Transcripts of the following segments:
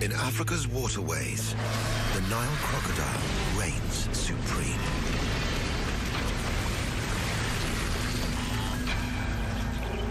In Africa's waterways, the Nile crocodile reigns supreme.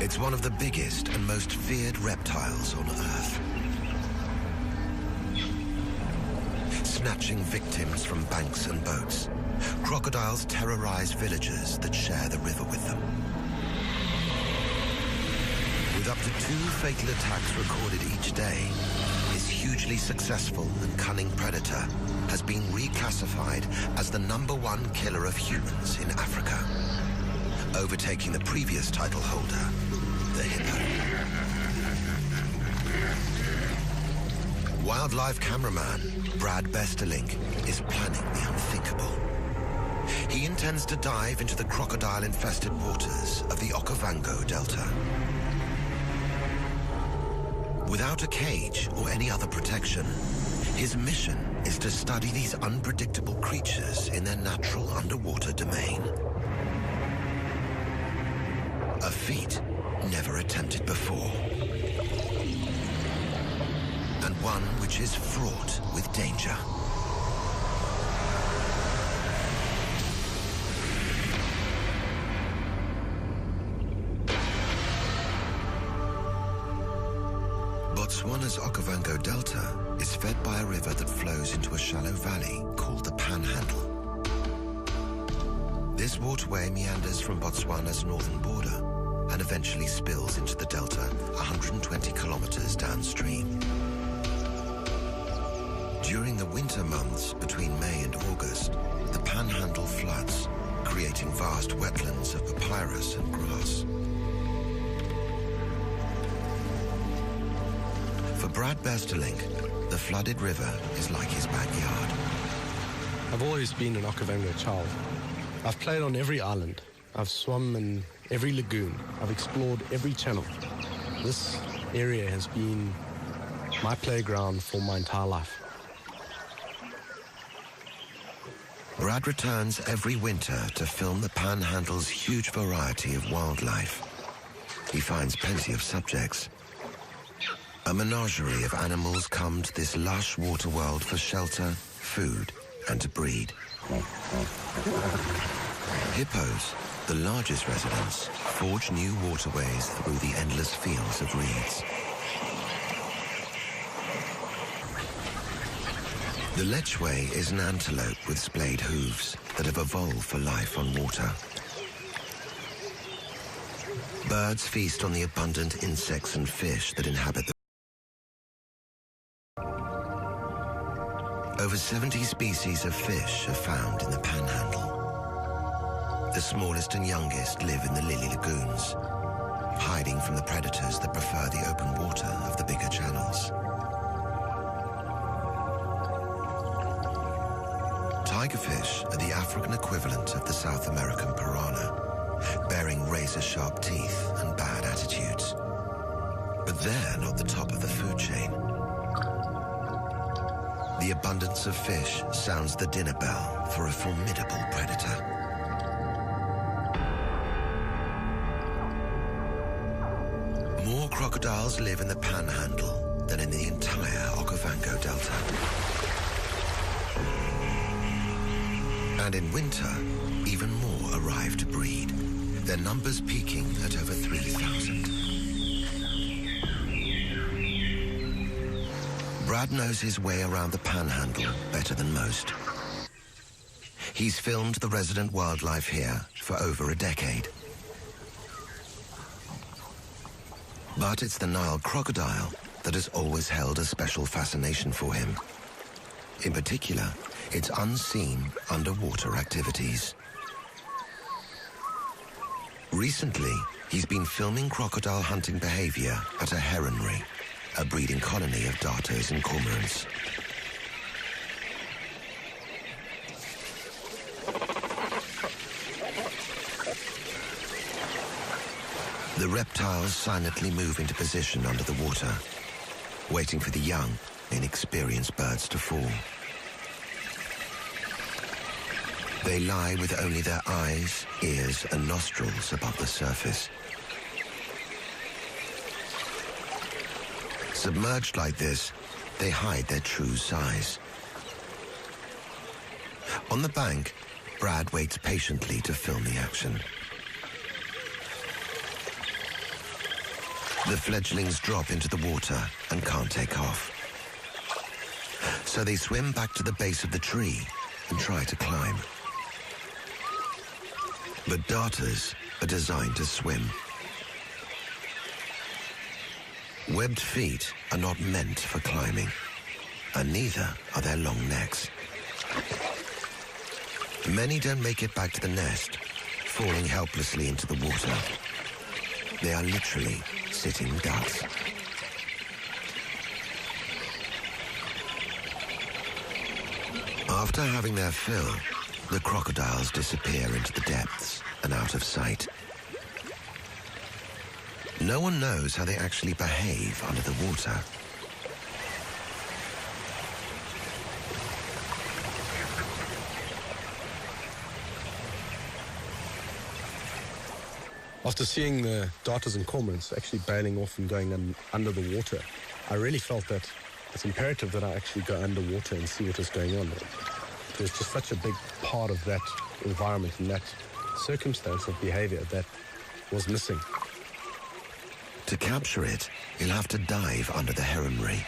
It's one of the biggest and most feared reptiles on Earth. Snatching victims from banks and boats, crocodiles terrorize villagers that share the river with them. With up to 2 fatal attacks recorded each day, this hugely successful and cunning predator has been reclassified as the #1 killer of humans in Africa, overtaking the previous title holder, the hippo. Wildlife cameraman Brad Besterlink is planning the unthinkable. He intends to dive into the crocodile-infested waters of the Okavango Delta. Without a cage or any other protection, his mission is to study these unpredictable creatures in their natural underwater domain. A feat never attempted before, and one which is fraught with danger. Botswana's Okavango Delta is fed by a river that flows into a shallow valley called the Panhandle. This waterway meanders from Botswana's northern border and eventually spills into the delta 120 kilometers downstream. During the winter months between May and August, the Panhandle floods, creating vast wetlands of papyrus and grass. For Brad Besterlink, the flooded river is like his backyard. I've always been an Okavango child. I've played on every island. I've swum in every lagoon. I've explored every channel. This area has been my playground for my entire life. Brad returns every winter to film the Panhandle's huge variety of wildlife. He finds plenty of subjects. A menagerie of animals come to this lush water world for shelter, food, and to breed. Hippos, the largest residents, forge new waterways through the endless fields of reeds. The lechwe is an antelope with splayed hooves that have evolved for life on water. Birds feast on the abundant insects and fish that inhabit the Over 70 species of fish are found in the Panhandle. The smallest and youngest live in the lily lagoons, hiding from the predators that prefer the open water of the bigger channels. Tigerfish are the African equivalent of the South American piranha, bearing razor-sharp teeth and bad attitudes. But they're not the top of the food chain. The abundance of fish sounds the dinner bell for a formidable predator. More crocodiles live in the Panhandle than in the entire Okavango Delta. And in winter, even more arrive to breed, their numbers peaking at over 3,000. Brad knows his way around the Panhandle better than most. He's filmed the resident wildlife here for over a decade. But it's the Nile crocodile that has always held a special fascination for him. In particular, its unseen underwater activities. Recently, he's been filming crocodile hunting behavior at a heronry, a breeding colony of darters and cormorants. The reptiles silently move into position under the water, waiting for the young, inexperienced birds to fall. They lie with only their eyes, ears, and nostrils above the surface. Submerged like this, they hide their true size. On the bank, Brad waits patiently to film the action. The fledglings drop into the water and can't take off. So they swim back to the base of the tree and try to climb. But darters are designed to swim. Webbed feet are not meant for climbing, and neither are their long necks. Many don't make it back to the nest, falling helplessly into the water. They are literally sitting ducks. After having their fill, the crocodiles disappear into the depths and out of sight. No one knows how they actually behave under the water. After seeing the darters and cormorants actually bailing off and going under the water, I really felt that it's imperative that I actually go underwater and see what is going on. It was just such a big part of that environment and that circumstance of behavior that was missing. To capture it, you'll have to dive under the heronry.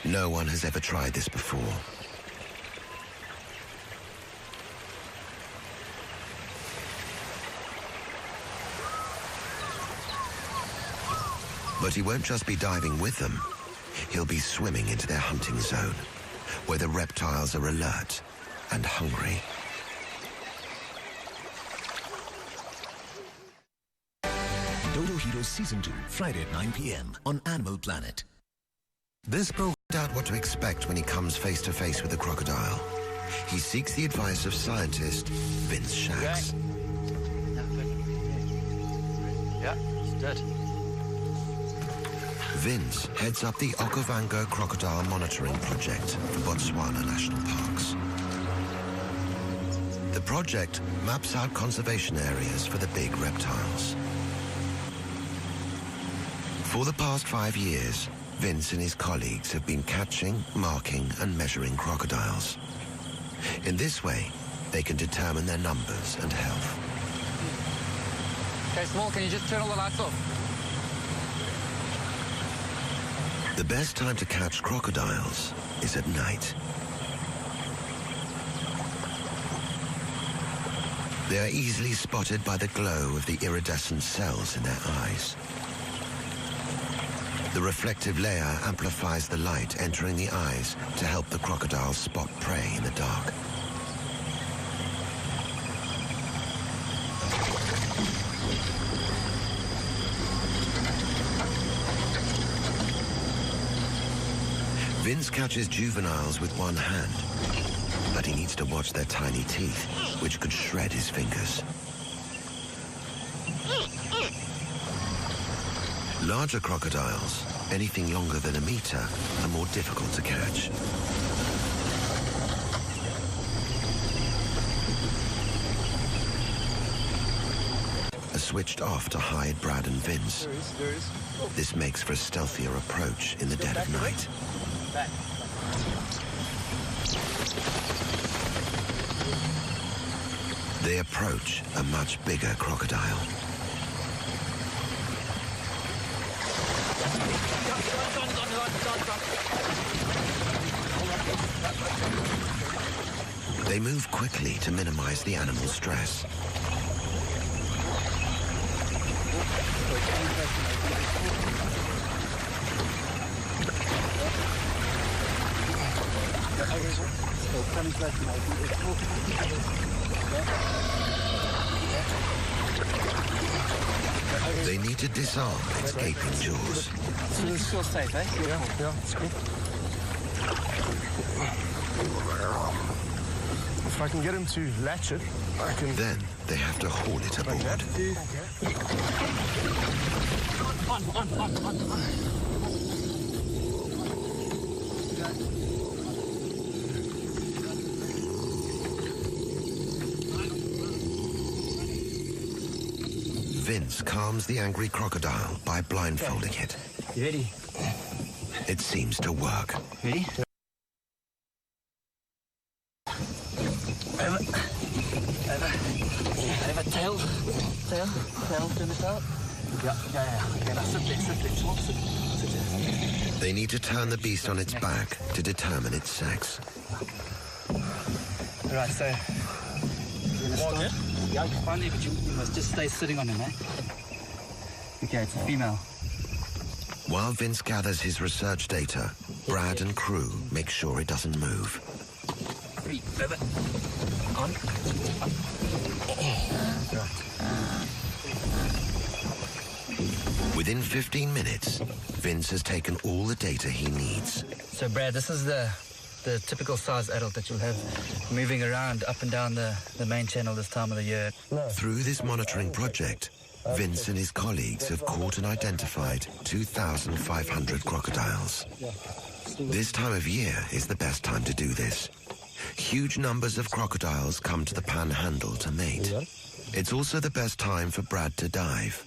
No one has ever tried this before. But he won't just be diving with them. He'll be swimming into their hunting zone, where the reptiles are alert and hungry. Dodo Heroes Season 2, Friday at 9 p.m. on Animal Planet. This program out what to expect when he comes face to face with a crocodile. He seeks the advice of scientist Vince Shax. Yeah, it's dead. Vince heads up the Okavango Crocodile Monitoring Project for Botswana National Parks. The project maps out conservation areas for the big reptiles. For the past 5 years, Vince and his colleagues have been catching, marking, and measuring crocodiles. In this way, they can determine their numbers and health. Okay, Small, can you just turn all the lights off? The best time to catch crocodiles is at night. They are easily spotted by the glow of the iridescent cells in their eyes. The reflective layer amplifies the light entering the eyes to help the crocodiles spot prey in the dark. Vince catches juveniles with one hand, but he needs to watch their tiny teeth, which could shred his fingers. Larger crocodiles, anything longer than a meter, are more difficult to catch. Are switched off to hide Brad and Vince. There is. This makes for a stealthier approach in the dead of night. Back. They approach a much bigger crocodile. They move quickly to minimize the animal's stress. They need to disarm its gaping jaws. So it's still safe, eh? Yeah, it's cool. If I can get him to latch it, I can... Then they have to haul it aboard. Vince calms the angry crocodile by blindfolding it. You ready? It seems to work. Ready? Over. Tail, turn this out. Yeah. Okay, now sit there. Sit there. They need to turn the beast on its back to determine its sex. Right, so... Walk it? Yeah, you can find it, but you must just stay sitting on him, eh? Okay, it's a female. While Vince gathers his research data, Brad and crew make sure it doesn't move. 3, over. On. Right. Within 15 minutes, Vince has taken all the data he needs. So, Brad, this is the typical size adult that you'll have moving around up and down the main channel this time of the year. Through this monitoring project, Vince and his colleagues have caught and identified 2,500 crocodiles. This time of year is the best time to do this. Huge numbers of crocodiles come to the panhandle to mate. It's also the best time for Brad to dive,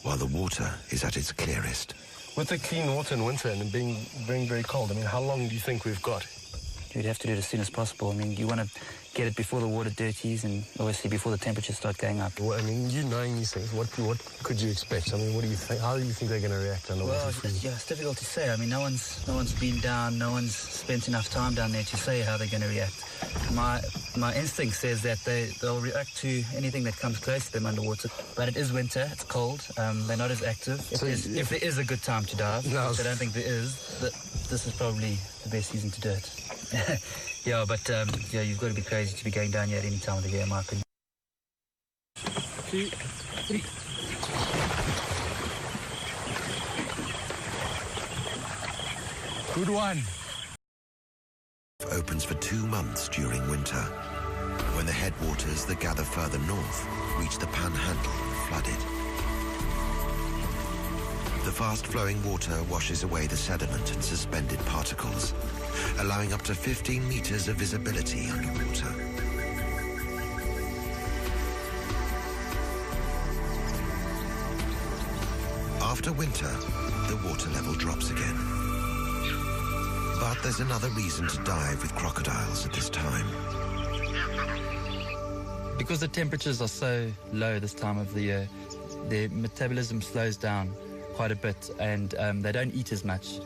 while the water is at its clearest. With the clean water in winter and it being very cold, I mean, how long do you think we've got? You'd have to do it as soon as possible. I mean, you want to get it before the water dirties and obviously before the temperatures start going up. Well, I mean, you knowing these things, what could you expect? I mean, what do you think? How do you think they're going to react under water? It's difficult to say. I mean, no one's been down, no one's spent enough time down there to say how they're going to react. My instinct says that they'll react to anything that comes close to them underwater. But it is winter, it's cold, they're not as active. If there is a good time to dive, which I don't think there is, this is probably the best season to do it. Yeah, but you've got to be crazy to be going down here at any time of the year, in my opinion. 2, 3. Good one. Opens for 2 months during winter, when the headwaters that gather further north reach the panhandle flooded. The fast-flowing water washes away the sediment and suspended particles, allowing up to 15 meters of visibility underwater. After winter, the water level drops again. But there's another reason to dive with crocodiles at this time. Because the temperatures are so low this time of the year, their metabolism slows down quite a bit and they don't eat as much.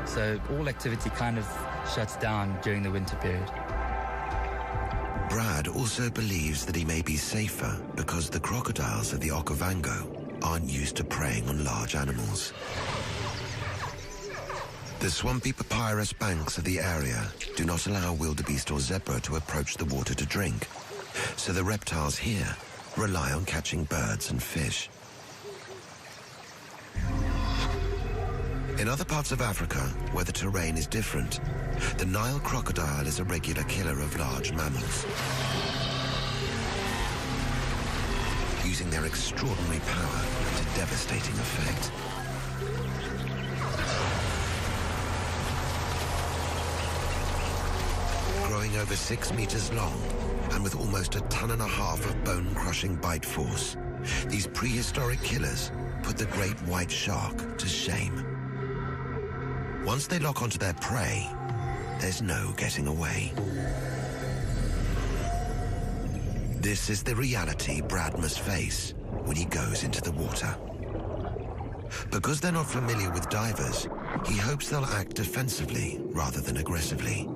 So all activity kind of shuts down during the winter period. Brad also believes that he may be safer because the crocodiles of the Okavango aren't used to preying on large animals. The swampy papyrus banks of the area do not allow wildebeest or zebra to approach the water to drink, so the reptiles here rely on catching birds and fish. In other parts of Africa, where the terrain is different, the Nile crocodile is a regular killer of large mammals, using their extraordinary power to devastating effect. Growing over 6 meters long and with almost 1.5 tons of bone-crushing bite force, these prehistoric killers put the great white shark to shame. Once they lock onto their prey, there's no getting away. This is the reality Brad must face when he goes into the water. Because they're not familiar with divers, he hopes they'll act defensively rather than aggressively.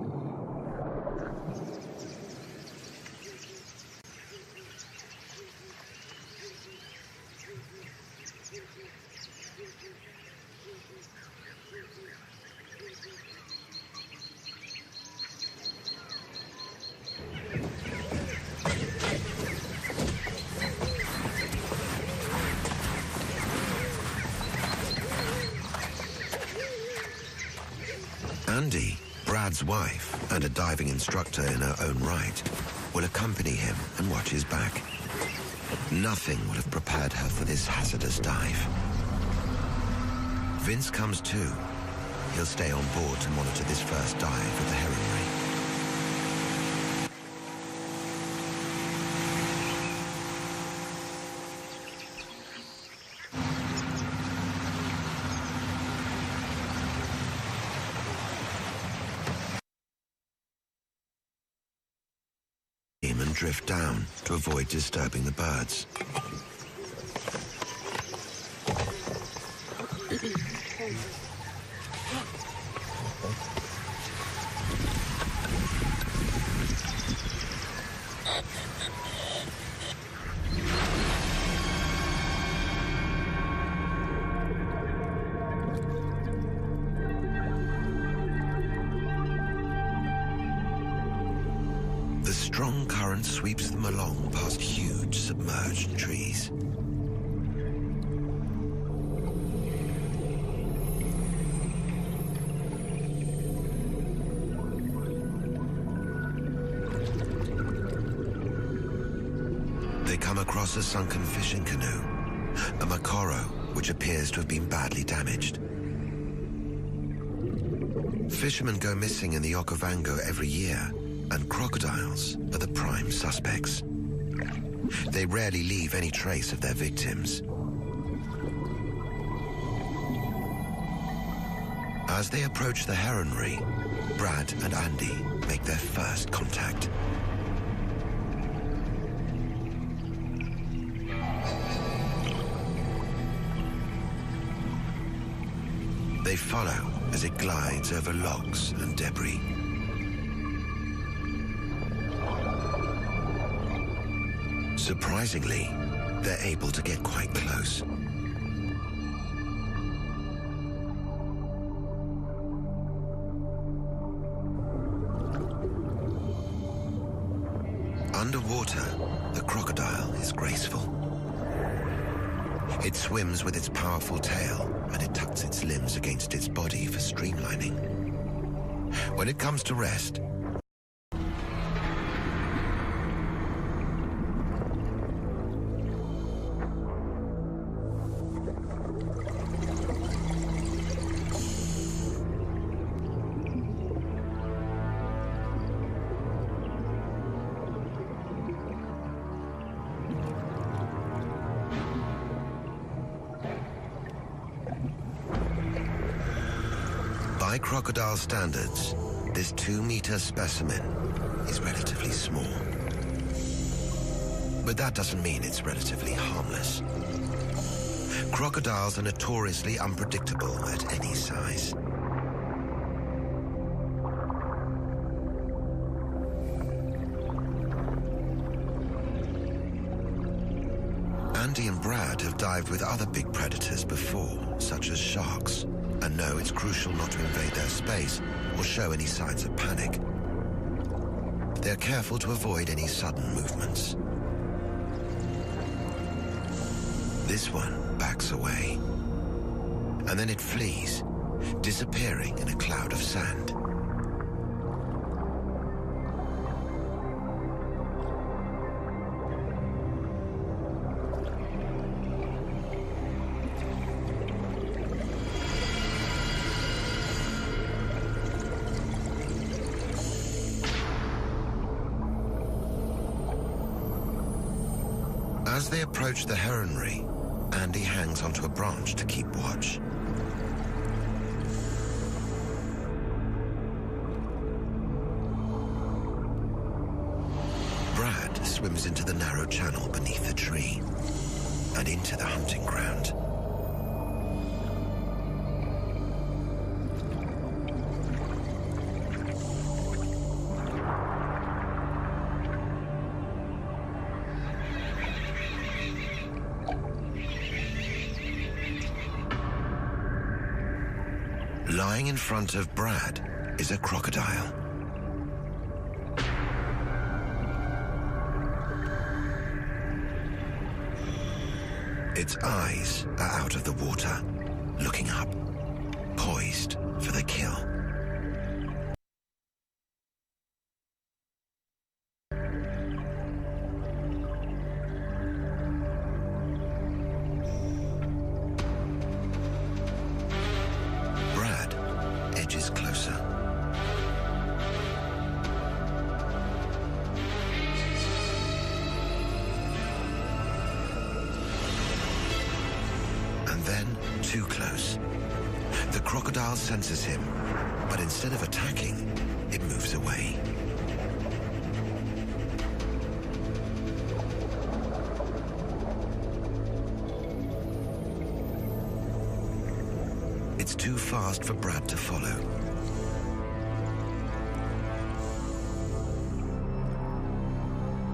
Andy, Brad's wife, and a diving instructor in her own right, will accompany him and watch his back. Nothing would have prepared her for this hazardous dive. Vince comes too. He'll stay on board to monitor this first dive with the heron ray. drift down to avoid disturbing the birds. The strong current sweeps them along past huge submerged trees. They come across a sunken fishing canoe, a makoro which appears to have been badly damaged. Fishermen go missing in the Okavango every year, and crocodiles are the prime suspects. They rarely leave any trace of their victims. As they approach the heronry, Brad and Andy make their first contact. They follow as it glides over logs and debris. Surprisingly, they're able to get quite close. Underwater, the crocodile is graceful. It swims with its powerful tail, and it tucks its limbs against its body for streamlining. When it comes to rest, by crocodile standards, this 2-meter specimen is relatively small. But that doesn't mean it's relatively harmless. Crocodiles are notoriously unpredictable at any size. Andy and Brad have dived with other big predators before, such as sharks, and know it's crucial not to invade their space or show any signs of panic. They're careful to avoid any sudden movements. This one backs away, and then it flees, disappearing in a cloud of sand. As they approach the heronry, Andy hangs onto a branch to keep watch. Brad swims into the narrow channel beneath the tree and into the hunting ground. Lying in front of Brad is a crocodile. Its eyes are out of the water, looking up, poised for the kill. Edges closer. And then too close. The crocodile senses him, but instead of attacking, it moves away. It's too fast for Brad to follow.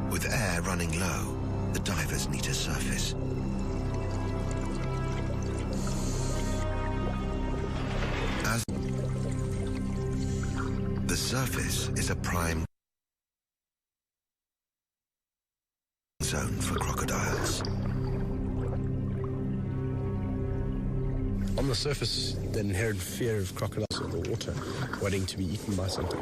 With air running low, the divers need to surface. As the surface is a prime zone for crocodiles. On the surface, the inherent fear of crocodiles in the water, waiting to be eaten by something.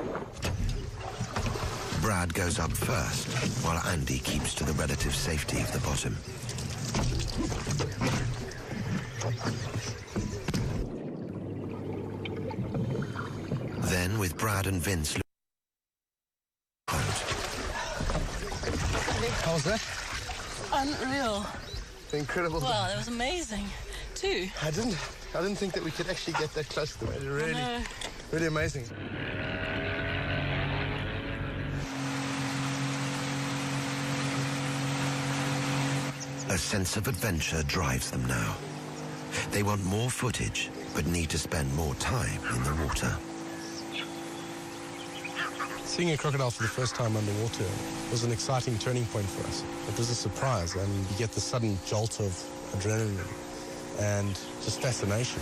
Brad goes up first, while Andy keeps to the relative safety of the bottom. Then, with Brad and Vince... How was that? Unreal. Incredible. Wow, that was amazing, too. I didn't think that we could actually get that close to it. Really amazing. A sense of adventure drives them now. They want more footage, but need to spend more time in the water. Seeing a crocodile for the first time underwater was an exciting turning point for us. It was a surprise, and you get the sudden jolt of adrenaline and just fascination.